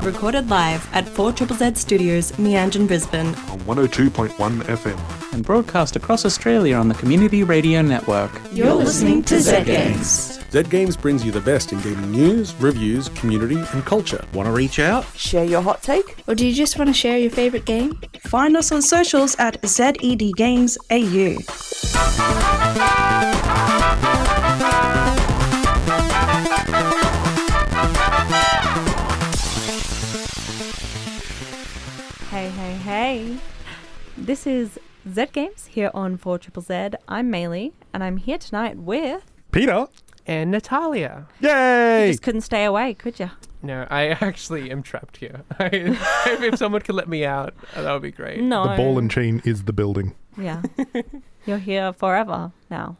recorded live at 4ZZZ Studios, Meanjin, Brisbane. On 102.1 FM. And broadcast across Australia on the Community Radio Network. You're listening to Zed Games. Zed Games brings you the best in gaming news, reviews, community and culture. Want to reach out? Share your hot take? Or do you just want to share your favourite game? Find us on socials at Zed Games AU. Hey. This is Zed Games here on 4ZZZ. I'm Maylee, and I'm here tonight with... Peter. And Natalia. Yay! You just couldn't stay away, could you? No, I actually am trapped here. If someone could let me out, that would be great. No. The ball and chain is the building. Yeah. You're here forever now.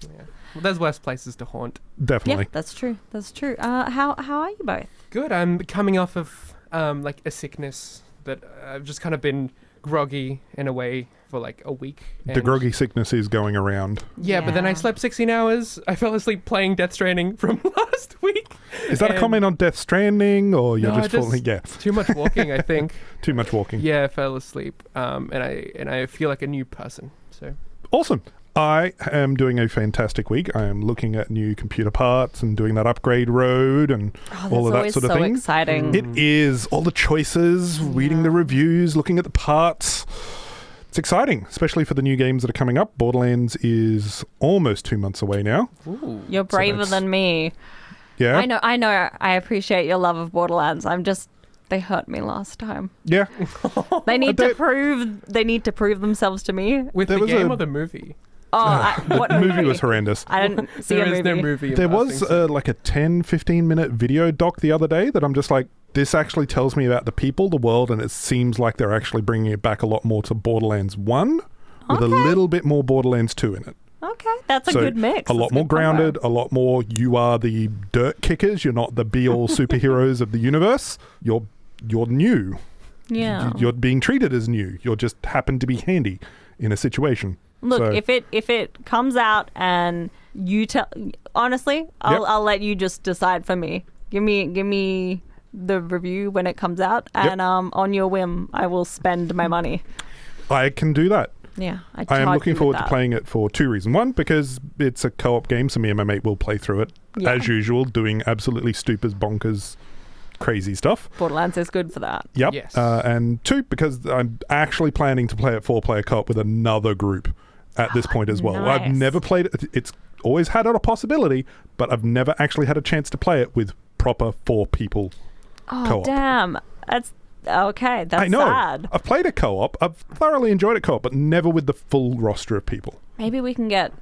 Yeah. Well, there's worse places to haunt. Definitely. Yeah, that's true. How are you both? Good. I'm coming off of like a sickness that I've just kind of been groggy in a way for like a week. The groggy sickness is going around. Yeah, but then I slept 16 hours. I fell asleep playing Death Stranding from last week. Is that a comment on Death Stranding, or you're just falling? Yeah. Too much walking, I think. Too much walking. Yeah, I fell asleep. And I feel like a new person. So awesome. I am doing a fantastic week. I am looking at new computer parts and doing that upgrade road and all of that sort of thing. That's so exciting. It is. All the choices, reading the reviews, looking at the parts. It's exciting, especially for the new games that are coming up. Borderlands is almost 2 months away now. Ooh. You're braver than me. Yeah. I know. I appreciate your love of Borderlands. They hurt me last time. Yeah. They need to prove themselves to me. With the game or the movie? What the movie was horrendous. I didn't see a movie. There is no movie. There was like a 10-15 minute video doc the other day that I'm just like, this actually tells me about the people, the world, and it seems like they're actually bringing it back a lot more to Borderlands 1 with a little bit more Borderlands 2 in it. Okay, that's a good mix. A lot more grounded, a lot more you are the dirt kickers, you're not the be-all superheroes of the universe. You're new. Yeah. You're being treated as new. You just happen to be handy in a situation. Look, So- if it comes out and you tell, honestly, I'll let you just decide for me. Give me the review when it comes out, and on your whim, I will spend my money. I can do that. Yeah, I am looking forward to playing it for two reasons. One, because it's a co-op game, so me and my mate will play through it as usual, doing absolutely stupid, bonkers, crazy stuff. Borderlands is good for that. Yep. Yes. And two, because I'm actually planning to play it 4-player co-op with another group at this point as well. Nice. I've never played it. It's always had a possibility, but I've never actually had a chance to play it with proper 4 people co-op. Damn. That's okay. That's I know. sad. I've played a co-op. I've thoroughly enjoyed a co-op, but never with the full roster of people. Maybe we can get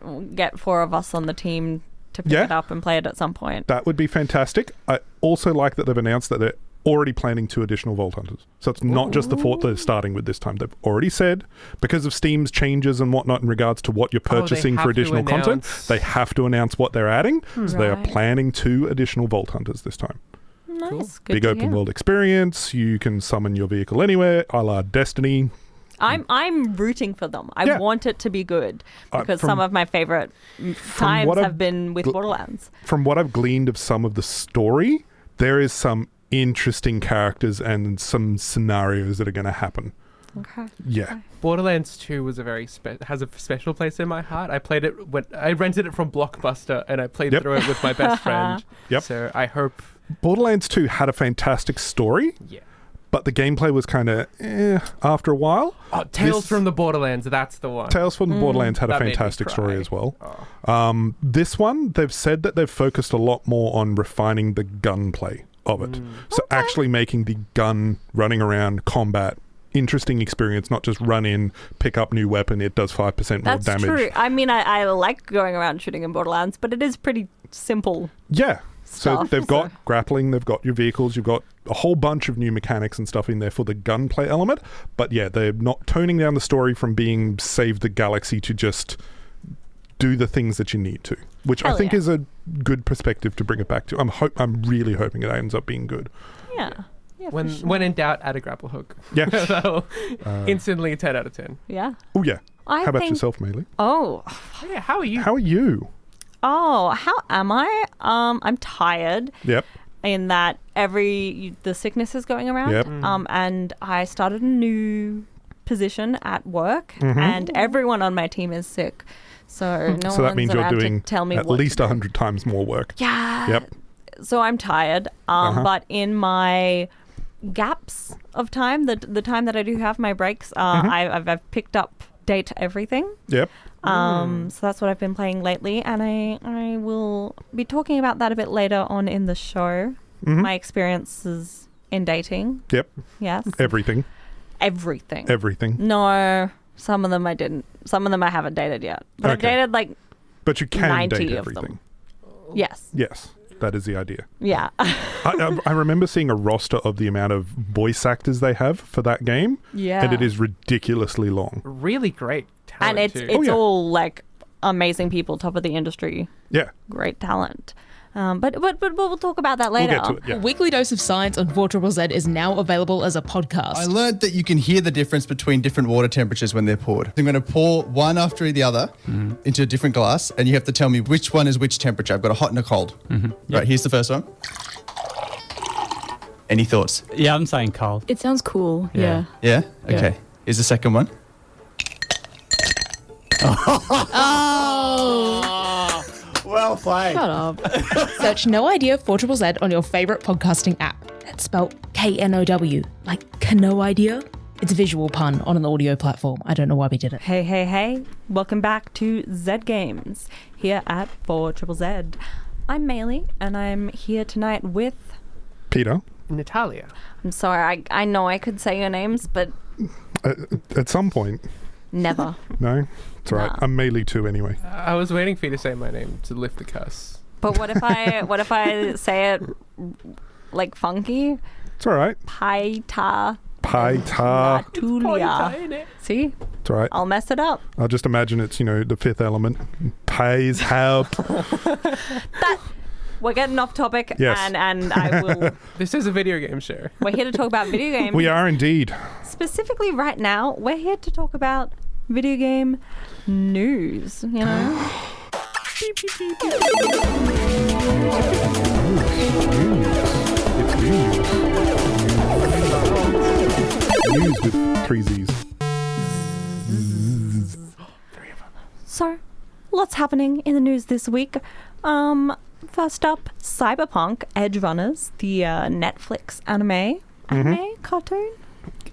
4 of us on the team to pick it up and play it at some point. That would be fantastic. I also like that they've announced that they're already planning 2 additional Vault Hunters. So it's not just the 4 they're starting with this time. They've already said, because of Steam's changes and whatnot in regards to what you're purchasing for additional content, they have to announce what they're adding. So they are planning 2 additional Vault Hunters this time. Nice. Cool. Good Big to open hear. world experience. You can summon your vehicle anywhere, a la Destiny. I'm rooting for them. I want it to be good because some of my favorite times have been with Borderlands. From what I've gleaned of some of the story, there is some interesting characters and some scenarios that are going to happen. Okay. Yeah. Okay. Borderlands 2 was has a special place in my heart. I played it when I rented it from Blockbuster, and I played through it with my best friend. So I hope Borderlands 2 had a fantastic story. Yeah. But the gameplay was kind of after a while. Oh, Tales from the Borderlands, that's the one. Tales from the Borderlands had a That made me fantastic story cry. as well. This one, they've said that they've focused a lot more on refining the gunplay of it. So actually making the gun running around combat interesting experience, not just run in, pick up new weapon, it does 5% more damage. That's true. I mean, I like going around shooting in Borderlands, but it is pretty simple. Yeah. So Stuff, they've got grappling, they've got your vehicles, you've got a whole bunch of new mechanics and stuff in there for the gunplay element. But yeah, they're not toning down the story from being save the galaxy to just do the things that you need to, which I think is a good perspective to bring it back to. I'm really hoping it ends up being good. Yeah. Yeah, when in doubt, add a grapple hook. Yeah. That'll instantly 10 out of 10. Yeah. Oh yeah. I How about think- yourself, Maylee? Oh. Yeah, how are you? How are you? Oh, how am I? I'm tired. Yep. in that the sickness is going around. Yep. And I started a new position at work, and everyone on my team is sick. So no So that one's means you're allowed doing to tell me at what least to do. 100 times more work. Yeah. Yep. So I'm tired. But in my gaps of time, the time that I do have my breaks, I've picked up Date Everything. Yep. So that's what I've been playing lately, and I will be talking about that a bit later on in the show. My experiences in dating. Yep. Yes. Everything. Everything. No, some of them I didn't. Some of them I haven't dated yet. But I've dated like But you can 90 date of everything. them. Yes. Yes. That is the idea. Yeah. I remember seeing a roster of the amount of voice actors they have for that game. Yeah. And it is ridiculously long. Really great talent, And too. it's all like amazing people, top of the industry. Yeah. Great talent. But we'll talk about that later. We'll get to it, yeah. A weekly dose of science on 4ZZZ is now available as a podcast. I learned that you can hear the difference between different water temperatures when they're poured. I'm going to pour one after the other into a different glass, and you have to tell me which one is which temperature. I've got a hot and a cold. Right, here's the first one. Any thoughts? Yeah, I'm saying cold. It sounds cool. Yeah. Yeah? Okay. Here's the second one. Well played. Shut up. Search No Idea 4ZZZ on your favourite podcasting app. That's spelled KNOW, like no idea. It's a visual pun on an audio platform. I don't know why we did it. Hey. Welcome back to Zed Games here at 4ZZZ. I'm Maylee, and I'm here tonight with... Peter, Natalia. I'm sorry. I know I could say your names, but at some point, never. no? It's all right. Nah. I'm Melee too anyway. I was waiting for you to say my name to lift the cuss. But what if I say it like funky? It's all right. Paita. Natulia. See? It's all right. I'll mess it up. I'll just imagine it's, the fifth element. Pays, help. But we're getting off topic, Yes. and I will... This is a video game show. We're here to talk about video games. We are indeed. Specifically right now, we're here to talk about video game news, It's news with 3 Z's. So, lots happening in the news this week. First up, Cyberpunk Edgerunners, the Netflix anime cartoon.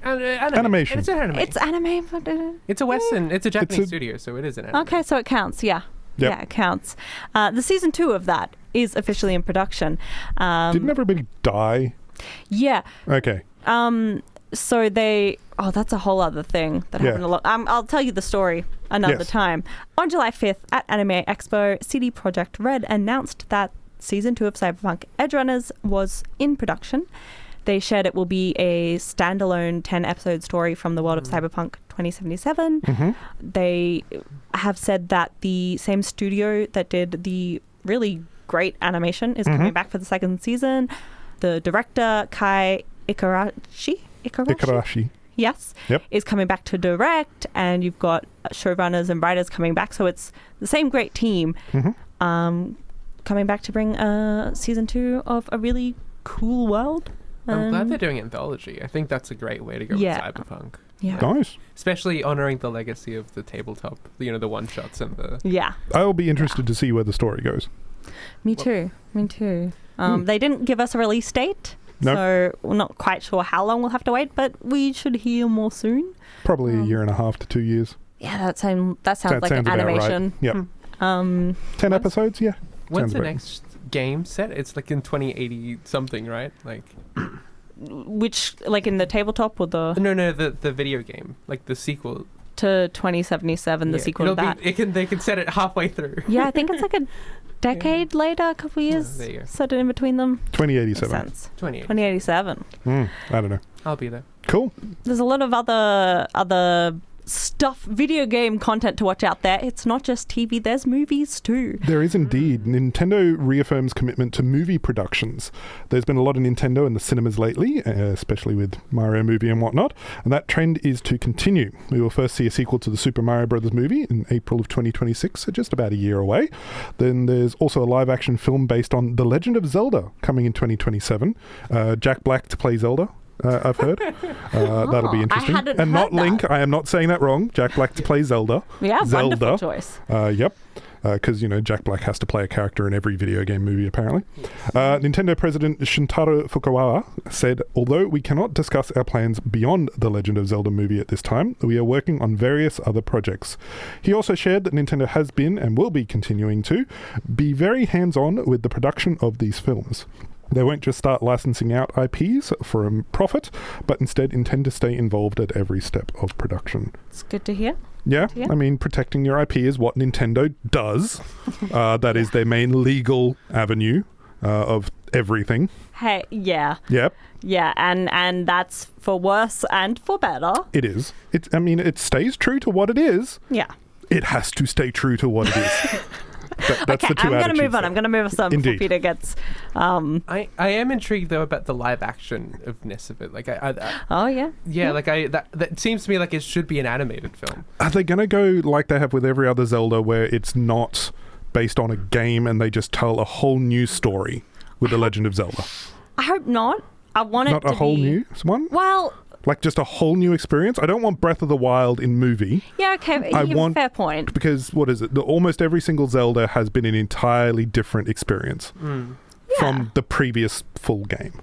Animation. It's an anime. It's anime, but It's a Western. It's a Japanese studio, so it is an anime. okay, so it counts. Yeah, Yep. yeah, it counts. The season 2 of that is officially in production. Didn't everybody die? Yeah. Okay. So they... Oh, that's a whole other thing that happened a lot. I'll tell you the story another time. On July 5th at Anime Expo, CD Projekt Red announced that Season 2 of Cyberpunk Edgerunners was in production. They shared it will be a standalone 10-episode story from the world of Cyberpunk 2077. They have said that the same studio that did the really great animation is coming back for the second season. The director, Kai Ikarashi? Yes, is coming back to direct, and you've got showrunners and writers coming back, so it's the same great team coming back to bring season 2 of a really cool world. I'm glad they're doing anthology. I think that's a great way to go with Cyberpunk. Yeah. Nice. Especially honoring the legacy of the tabletop, the one-shots and the... Yeah. I'll be interested to see where the story goes. Me too. They didn't give us a release date. Nope. So we're not quite sure how long we'll have to wait, but we should hear more soon. Probably a year and a half to 2 years. Yeah, that sounds like sounds an about animation. Right. Yep. 10 episodes, yeah. When's Sounds the about next game set? It's like in 2080 something, right? Like... Which, like in the tabletop or the... No, the video game. Like the sequel. To 2077, the sequel to that. They can set it halfway through. Yeah, I think it's like a decade later, a couple of years there you go. set it in between them. 2087. Makes sense. 2087. 2087. I don't know. I'll be there. Cool. There's a lot of other video game content to watch out there. It's not just TV, there's movies too. There is indeed. Nintendo reaffirms commitment to movie productions. There's been a lot of Nintendo in the cinemas lately, especially with Mario movie and whatnot, and that trend is to continue. We will first see a sequel to the Super Mario Brothers movie in April of 2026, so just about a year away. Then there's also a live-action film based on The Legend of Zelda coming in 2027. Jack Black to play Zelda. I've heard. That'll be interesting. And not Link. I am not saying that wrong. Jack Black to play Zelda. Yeah, Zelda. wonderful choice. Yep. Because, Jack Black has to play a character in every video game movie, apparently. Nintendo President Shintaro Fukawa said, although we cannot discuss our plans beyond the Legend of Zelda movie at this time, we are working on various other projects. He also shared that Nintendo has been and will be continuing to be very hands-on with the production of these films. They won't just start licensing out IPs for a profit, but instead intend to stay involved at every step of production. It's good to hear. Yeah, I mean, protecting your IP is what Nintendo does. That is their main legal avenue of everything. Hey, yeah. Yep. Yeah, and that's for worse and for better. It is. It stays true to what it is. Yeah. It has to stay true to what it is. That's the two I'm going to move on. there. I'm going to move on before Peter gets... I am intrigued, though, about the live action-ness of it. Like, oh, yeah? Yeah, like, that seems to me like it should be an animated film. Are they going to go like they have with every other Zelda, where it's not based on a game and they just tell a whole new story with The Legend of Zelda? I hope not. I want it to be... Not a whole new one? Well... Like just a whole new experience? I don't want Breath of the Wild in movie. Yeah, okay. I want, fair point. Because, what is it? Almost every single Zelda has been an entirely different experience from the previous full game.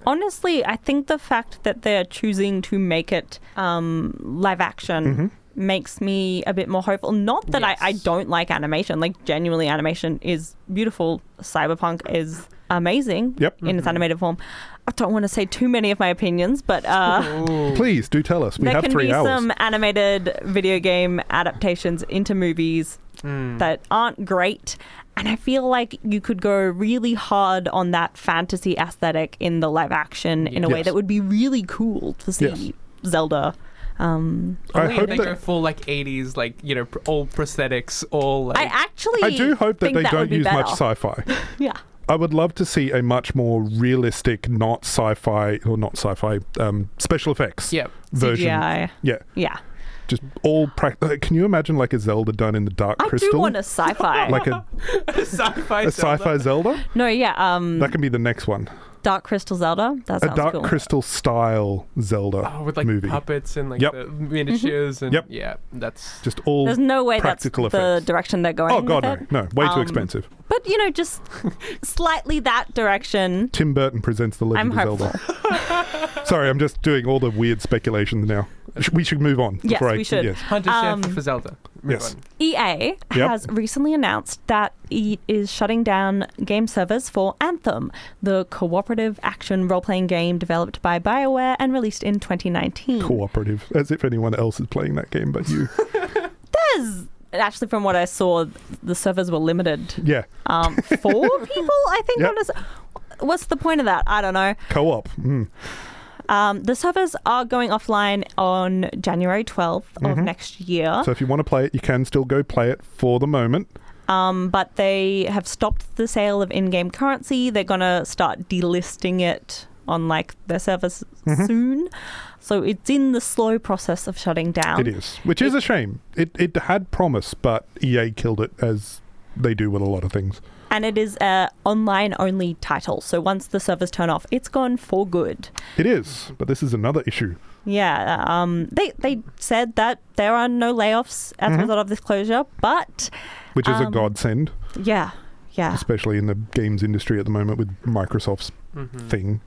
Honestly, I think the fact that they're choosing to make it live action makes me a bit more hopeful. Not that I don't like animation. Like, genuinely, animation is beautiful. Cyberpunk is amazing in its animated form. I don't want to say too many of my opinions, but... Please, do tell us. We have 3 hours. There can be some animated video game adaptations into movies that aren't great. And I feel like you could go really hard on that fantasy aesthetic in the live action in a way that would be really cool to see Zelda. I hope they go full like 80s, like, all prosthetics, all like... I do hope that they don't use much sci-fi. Yeah. I would love to see a much more realistic, not sci-fi, special effects version. CGI. Yeah. Just all can you imagine like a Zelda done in the Dark Crystal? I do want a sci-fi. Like a sci-fi Zelda? No, yeah. That can be the next one. Dark Crystal Zelda? That sounds cool. A Dark Crystal style Zelda with like movie. puppets and like the miniatures and that's just all There's no way that's practical effects. The direction they're going. Oh god, no. Way too expensive. But just slightly that direction. Tim Burton presents The Legend of Zelda. Sorry, I'm just doing all the weird speculations now. We should move on. Yes, we should. Yes. Hunter Chef for Zelda. Yes. EA has recently announced that it is shutting down game servers for Anthem, the cooperative action role-playing game developed by BioWare and released in 2019. Cooperative, as if anyone else is playing that game but you. Actually, from what I saw, the servers were limited. Yeah. 4 people, I think. What's the point of that? I don't know. Co-op. The servers are going offline on January 12th of next year. So if you want to play it, you can still go play it for the moment. But they have stopped the sale of in-game currency. They're going to start delisting it on their servers soon. So it's in the slow process of shutting down. It is, which is a shame. It had promise, but EA killed it, as they do with a lot of things. And it is an online-only title. So once the servers turn off, it's gone for good. It is, but this is another issue. Yeah, they said that there are no layoffs as a result of this closure, but... Which is a godsend. Yeah. Especially in the games industry at the moment with Microsoft's thing.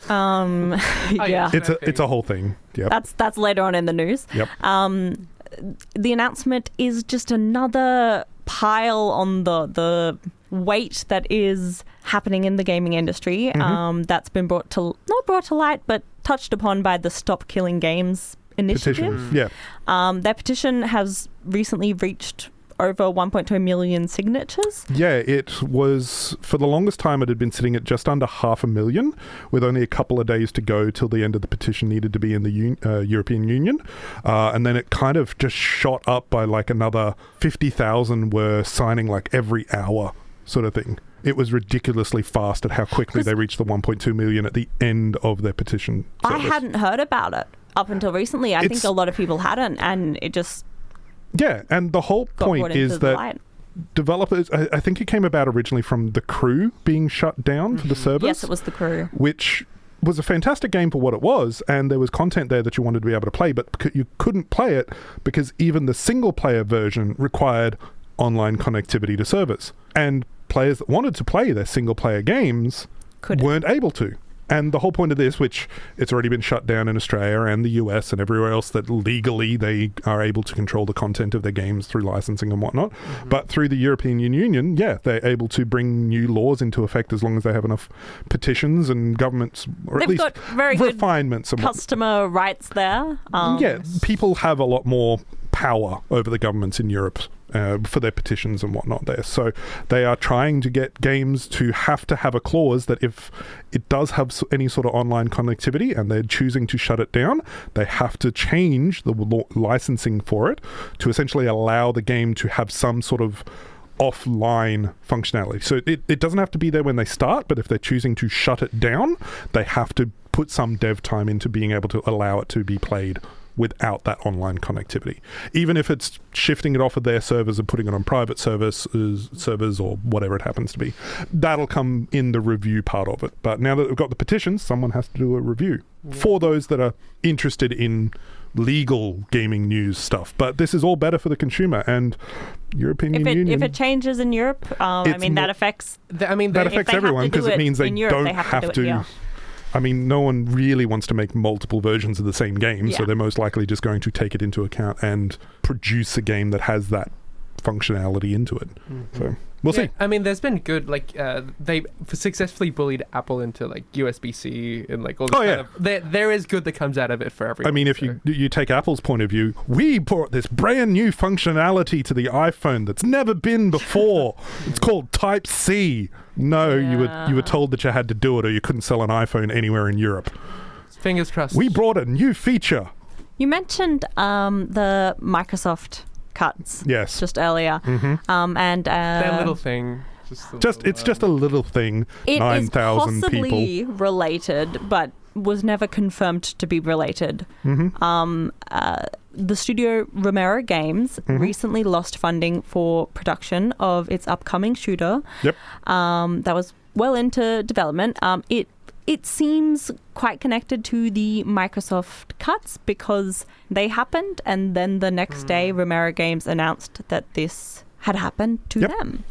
Yeah. It's a whole thing. Yep. That's later on in the news. Yep. The announcement is just another pile on the weight that is happening in the gaming industry. That's been not brought to light, but touched upon by the Stop Killing Games initiative. Petition. Yeah. Their petition has recently reached over 1.2 million signatures. Yeah, it was, for the longest time, it had been sitting at just under 500,000, with only a couple of days to go till the end of the petition needed to be in the European Union. And then it kind of just shot up by like another 50,000 were signing like every hour sort of thing. It was ridiculously fast at how quickly they reached the 1.2 million at the end of their petition service. I hadn't heard about it up until recently. I think a lot of people hadn't, and it just... Yeah, and the whole point is that developers, I think it came about originally from The Crew being shut down for the servers. Yes, it was The Crew. Which was a fantastic game for what it was, and there was content there that you wanted to be able to play, but you couldn't play it because even the single-player version required online connectivity to servers. And players that wanted to play their single-player games weren't able to. And the whole point of this, which it's already been shut down in Australia and the US and everywhere else, that legally they are able to control the content of their games through licensing and whatnot. But through the European Union, they're able to bring new laws into effect as long as they have enough petitions and governments, or They've at least got very refinements. Good customer rights there. People have a lot more power over the governments in Europe for their petitions and whatnot there. So they are trying to get games to have a clause that if it does have any sort of online connectivity and they're choosing to shut it down, they have to change the licensing for it to essentially allow the game to have some sort of offline functionality. So it doesn't have to be there when they start, but if they're choosing to shut it down, they have to put some dev time into being able to allow it to be played without that online connectivity. Even if it's shifting it off of their servers and putting it on private servers or whatever it happens to be. That'll come in the review part of it. But now that we've got the petitions, someone has to do a review for those that are interested in legal gaming news stuff. But this is all better for the consumer, and European Union... If it changes in Europe, that affects... that affects everyone, because it means they don't have to... I mean, no one really wants to make multiple versions of the same game, so they're most likely just going to take it into account and produce a game that has that functionality into it. So we'll see. I mean, there's been good, they successfully bullied Apple into USB-C and all this kind of... There is good that comes out of it for everyone. I mean, if you take Apple's point of view, we brought this brand new functionality to the iPhone that's never been before. It's called Type-C. No, you were told that you had to do it or you couldn't sell an iPhone anywhere in Europe. Fingers crossed. We brought a new feature. You mentioned the Microsoft cuts just earlier. And their little thing. It's just a little thing. 9,000 people. It is possibly related, but was never confirmed to be related. The studio Romero Games recently lost funding for production of its upcoming shooter. That was well into development. It seems quite connected to the Microsoft cuts because they happened, and then the next day Romero Games announced that this had happened to them.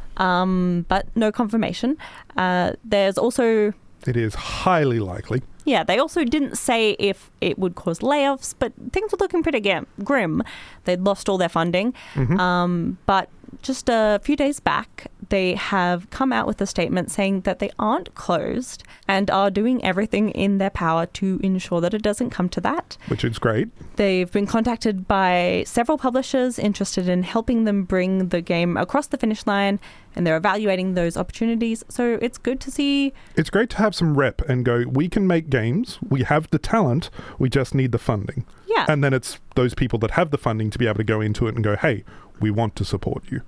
But no confirmation. There's also... It is highly likely. Yeah, they also didn't say if it would cause layoffs, but things were looking pretty grim. They'd lost all their funding. But just a few days back, they have come out with a statement saying that they aren't closed and are doing everything in their power to ensure that it doesn't come to that. Which is great. They've been contacted by several publishers interested in helping them bring the game across the finish line, and they're evaluating those opportunities. So it's good to see. It's great to have some rep and go, we can make games, we have the talent, we just need the funding. Yeah. And then it's those people that have the funding to be able to go into it and go, hey, we want to support you.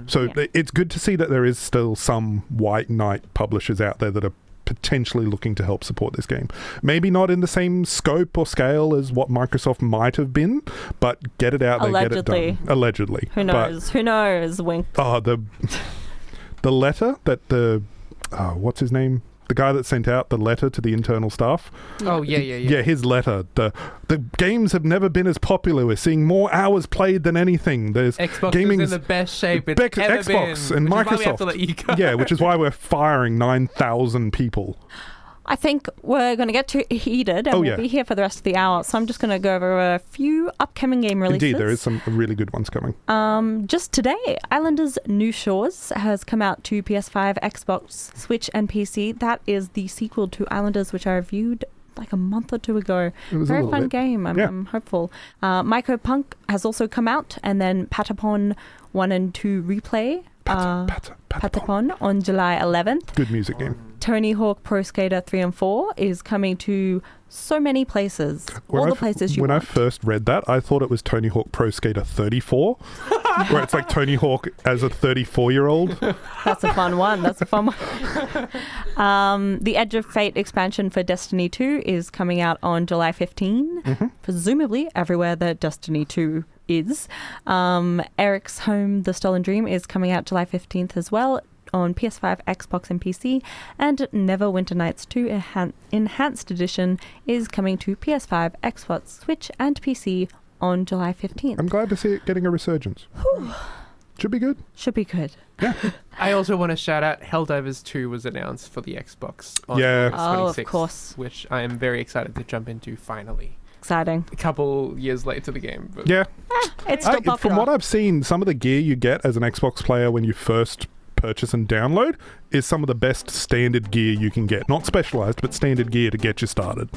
So it's good to see that there is still some white knight publishers out there that are potentially looking to help support this game. Maybe not in the same scope or scale as what Microsoft might have been, but get it out there, get it done. Allegedly. Who knows? Who knows? Wink. Oh, the letter that what's his name? The guy that sent out the letter to the internal staff. Oh, yeah. Yeah, his letter. The games have never been as popular. We're seeing more hours played than anything. There's Xbox is in the best shape it's ever Xbox been. And Microsoft. Microsoft. We have to let you go. Yeah, which is why we're firing 9,000 people. I think we're going to get too heated and we'll be here for the rest of the hour. So I'm just going to go over a few upcoming game releases. Indeed, there is some really good ones coming. Just today, Islanders New Shores has come out to PS5, Xbox, Switch and PC. That is the sequel to Islanders, which I reviewed like a month or two ago. It was a Very little fun bit. game. I'm hopeful. Myco Punk has also come out, and then Patapon 1 and 2 replay. Patapon on July 11th. Good music game. Tony Hawk Pro Skater 3 and 4 is coming to so many places. All the places you When want. I first read that, I thought it was Tony Hawk Pro Skater 34, where it's like Tony Hawk as a 34-year-old. That's a fun one. That's a fun one. The Edge of Fate expansion for Destiny 2 is coming out on July 15, presumably everywhere that Destiny 2 is. Eric's Home, The Stolen Dream is coming out July 15th as well on PS5, Xbox and PC, and Neverwinter Nights 2 Enhanced Edition is coming to PS5, Xbox, Switch and PC on July 15th. I'm glad to see it getting a resurgence. Should be good. Should be good. Yeah. I also want to shout out Helldivers 2 was announced for the Xbox on August 26th, of course. which I am very excited to jump into finally. Exciting. A couple years late to the game. But Yeah. It's still popular. From what I've seen, some of the gear you get as an Xbox player when you first purchase and download is some of the best standard gear you can get. Not specialized, but standard gear to get you started,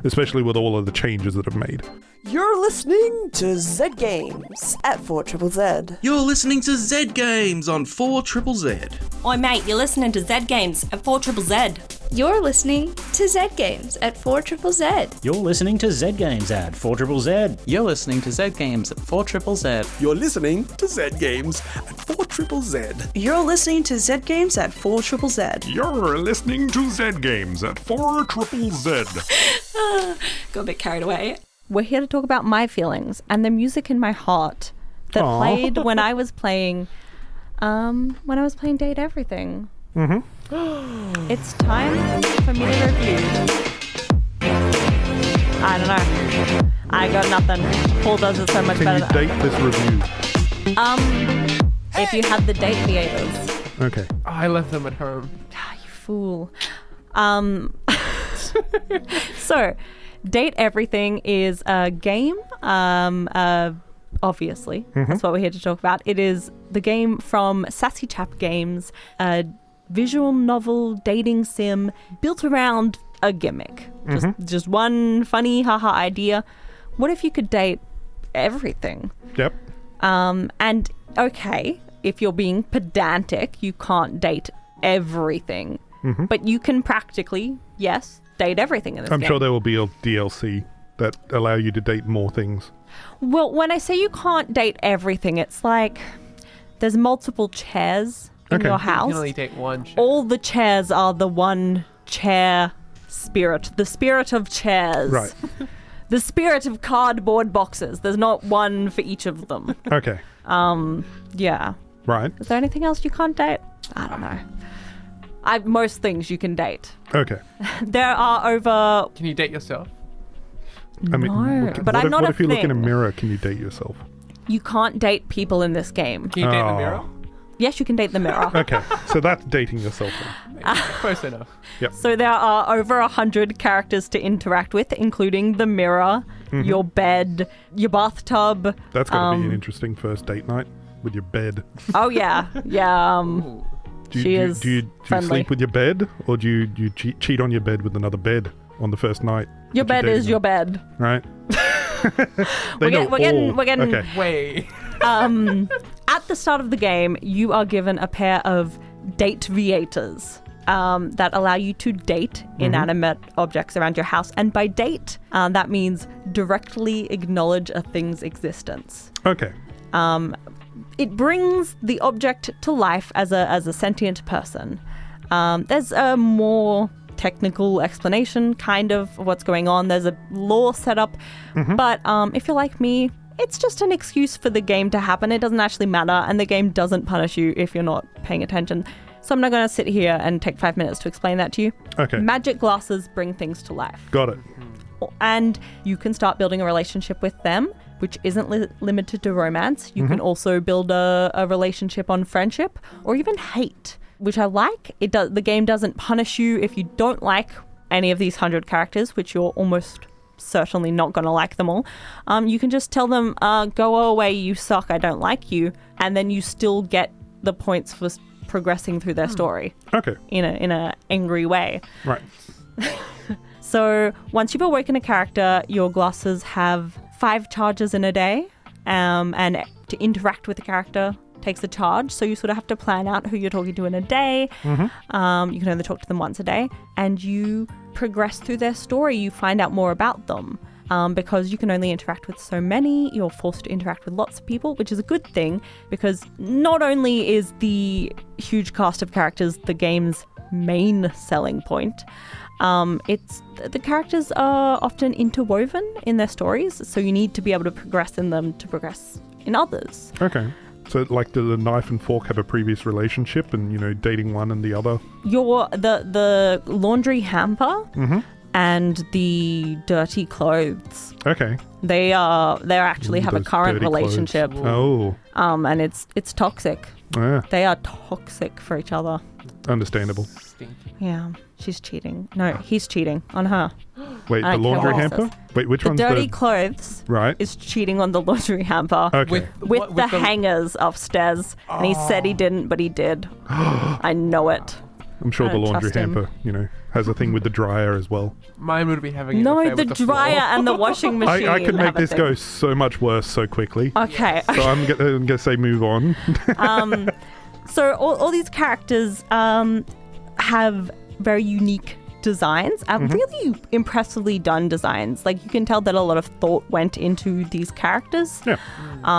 especially with all of the changes that have made. You're listening to Zed Games at 4ZZZ. You're listening to Zed Games on 4ZZZ. Oi mate, you're listening to Zed Games at 4ZZZ. You're listening to Zed Games at 4ZZZ. You're listening to Zed Games at 4ZZZ. You're listening to Zed Games at 4ZZZ. You're listening to Zed Games at 4ZZZ. You're listening to Zed Games at 4ZZZ. You're listening to Zed Games at 4ZZZ. Got a bit carried away. We're here to talk about my feelings and the music in my heart that played when I was playing Date Everything. It's time for me to review. I don't know. I got nothing. Paul does it so much better. Can you date this review? If you have the date theaters. Okay. I left them at home. You fool. So, Date Everything is a game. Obviously, that's what we're here to talk about. It is the game from Sassy Chap Games, a visual novel dating sim built around a gimmick. Just one funny haha idea. What if you could date everything? Yep. And okay, if you're being pedantic, you can't date everything. But you can practically, yes, date everything in this game. I'm sure there will be a DLC that allow you to date more things. Well, when I say you can't date everything, it's like there's multiple chairs in your house. You can only date one chair. All the chairs are the one chair spirit. The spirit of chairs. Right. The spirit of cardboard boxes. There's not one for each of them. Okay. Yeah. Right. Is there anything else you can't date? I don't know. Most things you can date. Okay. There are over... Can you date yourself? I mean, No, but I'm not what a if you look in a thing. mirror, can you date yourself? You can't date people in this game. Can you date the mirror? Yes, you can date the mirror. Okay, so that's dating yourself then. Close enough. Yep. So there are over 100 characters to interact with, including the mirror, your bed, your bathtub. That's going to be an interesting first date night with your bed. Oh, yeah. Yeah. Do she you, is do you friendly. sleep with your bed, or do you cheat on your bed with another bed on the first night? Your that bed you're is dating your them? bed. Right. We're getting Okay. Way. At the start of the game, you are given a pair of date viators that allow you to date inanimate objects around your house. And by date, that means directly acknowledge a thing's existence. Okay. It brings the object to life as a sentient person. There's a more technical explanation, kind of what's going on. There's a lore set up, but if you're like me, it's just an excuse for the game to happen. It doesn't actually matter, and the game doesn't punish you if you're not paying attention. So I'm not going to sit here and take 5 minutes to explain that to you. Okay. Magic glasses bring things to life. Got it. And you can start building a relationship with them, which isn't limited to romance. You can also build a relationship on friendship or even hate, which I like. The game doesn't punish you if you don't like any of these 100 characters, which you're almost certainly not going to like them all. You can just tell them, go away, you suck, I don't like you. And then you still get the points for progressing through their story. Okay. In a angry way. Right. So once you've awoken a character, your glosses have 5 charges in a day, and to interact with the character takes a charge. So you sort of have to plan out who you're talking to in a day. Mm-hmm. You can only talk to them once a day, and you progress through their story. You find out more about them. Because you can only interact with so many, you're forced to interact with lots of people, which is a good thing, because not only is the huge cast of characters the game's main selling point, it's the characters are often interwoven in their stories, so you need to be able to progress in them to progress in others. Okay. So, like, do the knife and fork have a previous relationship and, dating one and the other? The laundry hamper mm-hmm. and the dirty clothes. Okay. They actually have a current relationship. Oh. And it's toxic. Yeah. They are toxic for each other. Understandable. Yeah. She's cheating. No, he's cheating on her. Wait, the laundry hamper? Wait, which one's the dirty clothes right. is cheating on the laundry hamper. Okay. With the hangers upstairs. And he said he didn't, but he did. I know it. I'm sure the laundry hamper, has a thing with the dryer as well. Mine would be having the dryer and the washing machine. I could make this go so much worse so quickly. Okay. So I'm going to say move on. So all these characters have very unique designs, really impressively done designs. Like, you can tell that a lot of thought went into these characters. Yeah.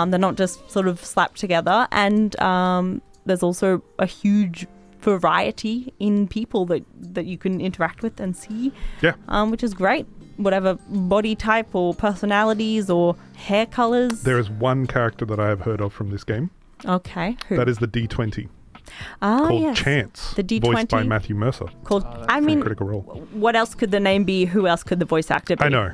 They're not just sort of slapped together. And there's also a huge variety in people that you can interact with and see. Yeah. Which is great. Whatever body type or personalities or hair colors. There is one character that I have heard of from this game. Okay. Who? That is the D20. Called yes. Chance. The D20. Voiced by Matthew Mercer. Critical Role. What else could the name be? Who else could the voice actor be? I know.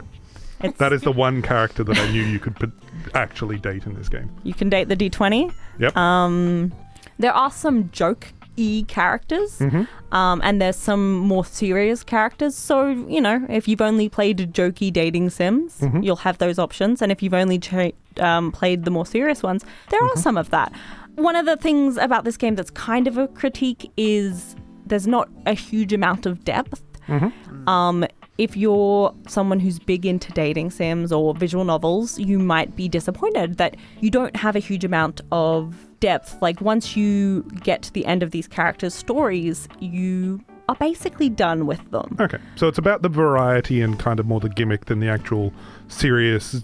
That is the one character that I knew you could actually date in this game. You can date the D20. Yep. There are some joke-y characters, mm-hmm. And there's some more serious characters. So, if you've only played jokey dating sims, mm-hmm. you'll have those options. And if you've only played the more serious ones, there mm-hmm. are some of that. One of the things about this game that's kind of a critique is there's not a huge amount of depth. Mm-hmm. If you're someone who's big into dating sims or visual novels, you might be disappointed that you don't have a huge amount of depth. Like, once you get to the end of these characters' stories, you are basically done with them. Okay, so it's about the variety and kind of more the gimmick than the actual serious,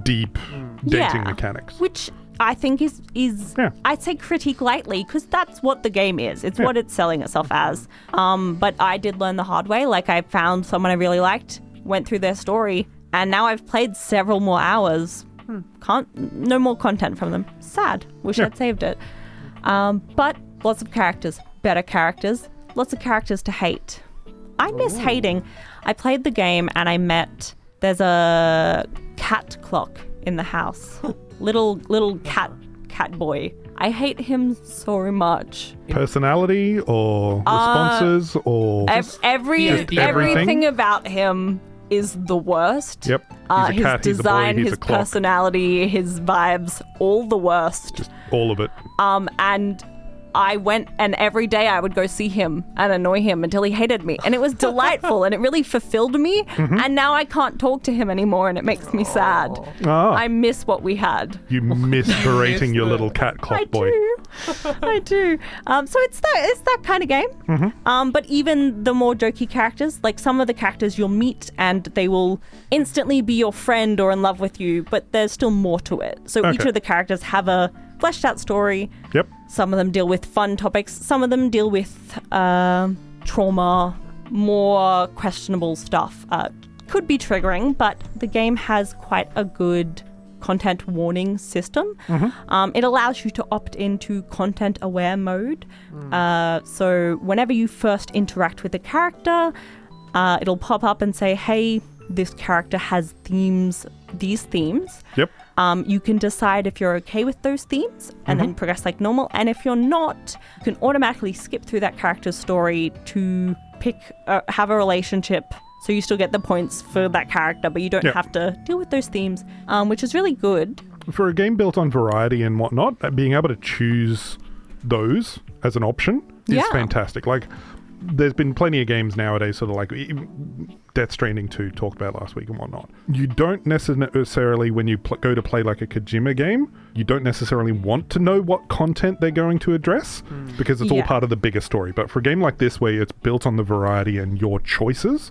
deep dating mechanics. Which I think is I'd say critique lightly, because that's what the game is. It's what it's selling itself as. But I did learn the hard way. Like, I found someone I really liked, went through their story, and now I've played several more hours. No more content from them. Sad. Wish I'd saved it. But lots of characters, better characters, lots of characters to hate. I miss hating. I played the game and there's a cat clock in the house. little cat boy. I hate him so much. Personality or responses or everything about him is the worst. Yep. He's a his cat, design, he's a boy, he's his a clock. personality, his vibes, all the worst. Just all of it. And I went, and every day I would go see him and annoy him until he hated me. And it was delightful and it really fulfilled me. Mm-hmm. And now I can't talk to him anymore and it makes me sad. Oh. I miss what we had. You miss berating your little cat clock boy. I do. So it's that kind of game. Mm-hmm. But even the more jokey characters, like some of the characters you'll meet and they will instantly be your friend or in love with you, but there's still more to it. So each of the characters have a fleshed out story. Yep. Some of them deal with fun topics. Some of them deal with trauma, more questionable stuff. Could be triggering, but the game has quite a good content warning system. Mm-hmm. It allows you to opt into content aware mode. So whenever you first interact with a character, it'll pop up and say, hey, this character has these themes. Yep. You can decide if you're okay with those themes and then progress like normal. And if you're not, you can automatically skip through that character's story to have a relationship. So you still get the points for that character, but you don't have to deal with those themes, which is really good. For a game built on variety and whatnot, being able to choose those as an option is fantastic. Like, there's been plenty of games nowadays, sort of like Death Stranding 2 talked about last week and whatnot. You don't necessarily, when you go to play like a Kojima game, you don't necessarily want to know what content they're going to address because it's all part of the bigger story. But for a game like this where it's built on the variety and your choices,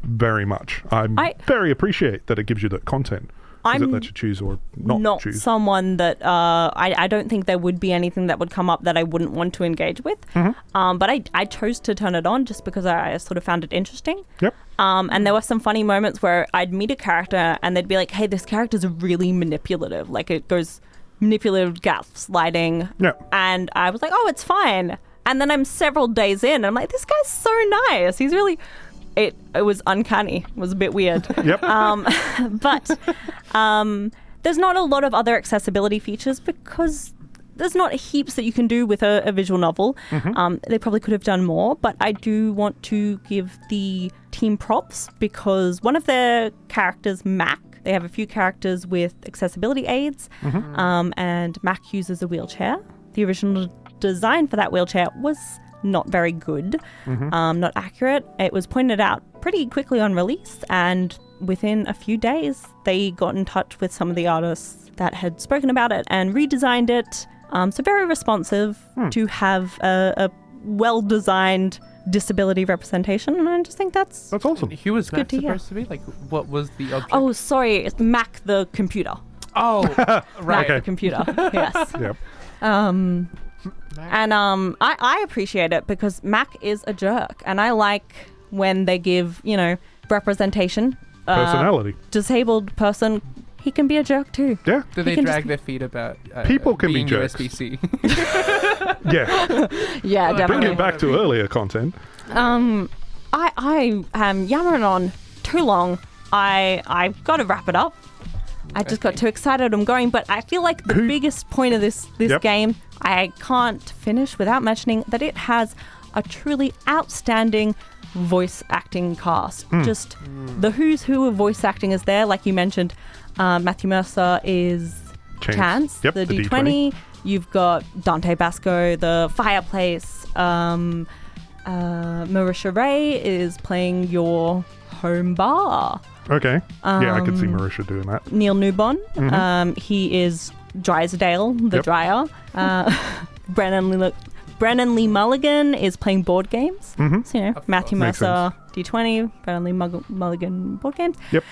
very much. I very appreciate that it gives you that content. Because it lets you choose or not choose. Someone that I don't think there would be anything that would come up that I wouldn't want to engage with. But I chose to turn it on just because I sort of found it interesting. Yep. And there were some funny moments where I'd meet a character and they'd be like, hey, this character's really manipulative. Like it goes manipulative gaslighting. Yep. And I was like, oh, it's fine. And then I'm several days in and I'm like, this guy's so nice. He's really... It was uncanny. It was a bit weird. Yep. But there's not a lot of other accessibility features because there's not heaps that you can do with a visual novel. They probably could have done more, but I do want to give the team props because one of their characters, Mac, they have a few characters with accessibility aids, and Mac uses a wheelchair. The original design for that wheelchair was not very good, not accurate. It was pointed out pretty quickly on release, and within a few days they got in touch with some of the artists that had spoken about it and redesigned it. So very responsive to have a well-designed disability representation, and I just think that's awesome. Who was good Mac supposed to be? Like, what was the object? Oh, sorry, it's Mac the computer. Oh, right. Mac the computer. Yes. Yep. And I appreciate it because Mac is a jerk, and I like when they give, representation. Personality. Disabled person, he can be a jerk too. Yeah. Do they drag their feet about people can being be jerks. USB-C? Yeah, definitely. Bring it back to earlier content. I am yammering on too long. I've got to wrap it up. I just got too excited. I'm going, but I feel like the biggest point of this game, I can't finish without mentioning that it has a truly outstanding voice acting cast. Just the who's who of voice acting is there. Like you mentioned, Matthew Mercer is Chance, yep, the D20. You've got Dante Basco, the Fireplace. Marisha Ray is playing your home bar. Okay. Yeah, I could see Marisha doing that. Neil Newbon. He is Drysdale, the dryer. Brennan Lee Mulligan is playing board games. So, Matthew Mercer, D20, Brennan Lee Mulligan, board games. Yep.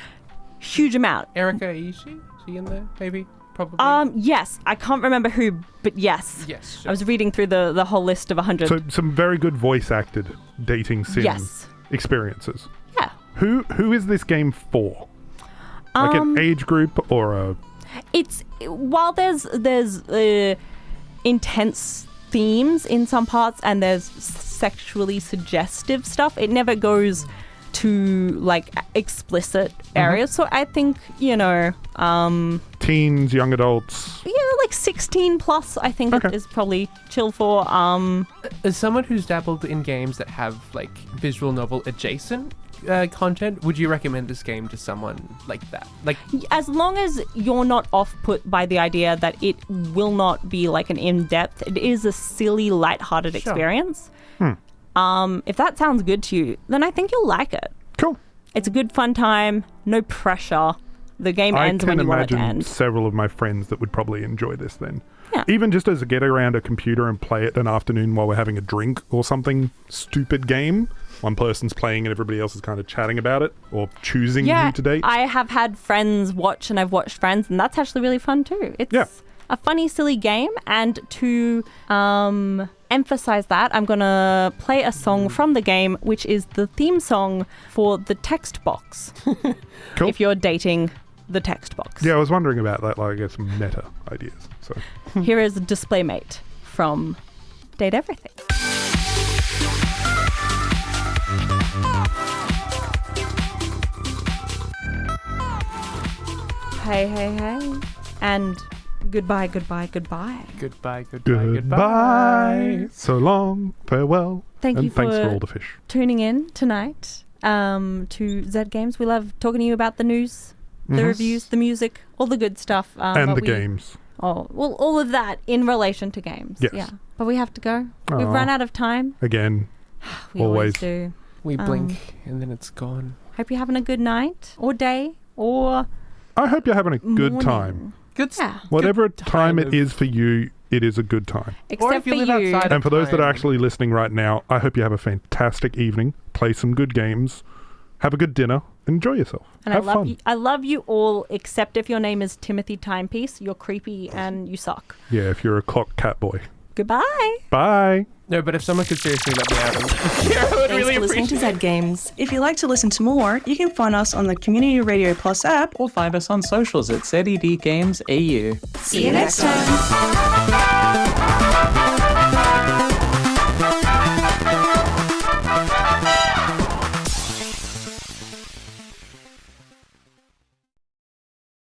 Huge amount. Erica Ishii? Is she in there? Maybe? Probably. Yes. I can't remember who, but yes. Yes. Sure. I was reading through the whole list of 100. So some very good voice acted dating sim experiences. Yeah. Who is this game for? Like an age group or a... It's while there's intense themes in some parts and there's sexually suggestive stuff, it never goes to like explicit areas. So I think teens, young adults, like 16 plus, I think is probably chill for. As someone who's dabbled in games that have like visual novel adjacent content, would you recommend this game to someone like that? Like, as long as you're not off-put by the idea that it will not be like an in-depth, it is a silly, light-hearted experience. If that sounds good to you, then I think you'll like it. Cool. It's a good fun time, no pressure. The game ends when you want it to end. I can imagine several of my friends that would probably enjoy this then. Yeah. Even just as a get around a computer and play it an afternoon while we're having a drink or something stupid game. One person's playing and everybody else is kind of chatting about it or choosing who to date. I have had friends watch and I've watched friends, and that's actually really fun too. It's a funny, silly game, and to emphasize that, I'm going to play a song from the game, which is the theme song for the text box. Cool. If you're dating the text box. Yeah, I was wondering about that, like I guess meta ideas. So here is Displaymate from Date Everything. Hey, hey, hey. And goodbye, goodbye, goodbye. Goodbye, goodbye, goodbye. So long, farewell. Thanks for all the fish. Tuning in tonight to Zed Games. We love talking to you about the news, the reviews, the music, all the good stuff. And the games. Oh, well, all of that in relation to games. Yes. Yeah. But we have to go. Aww. We've run out of time. Again. We always do. We blink and then it's gone. Hope you're having a good night or day or I hope you're having a good morning. time. Good. Yeah. Whatever time it is for you, it is a good time. Except for you. And for those that are actually listening right now, I hope you have a fantastic evening. Play some good games. Have a good dinner. Enjoy yourself. And have fun. I love you all, except if your name is Timothy Timepiece. You're creepy and you suck. Yeah, if you're a clock cat boy. Goodbye. Bye. No, but if someone could seriously let me out, I would really Thanks for listening to appreciate Zed Games. If you'd like to listen to more, you can find us on the Community Radio Plus app. Or find us on socials at ZED Games AU. See you next time.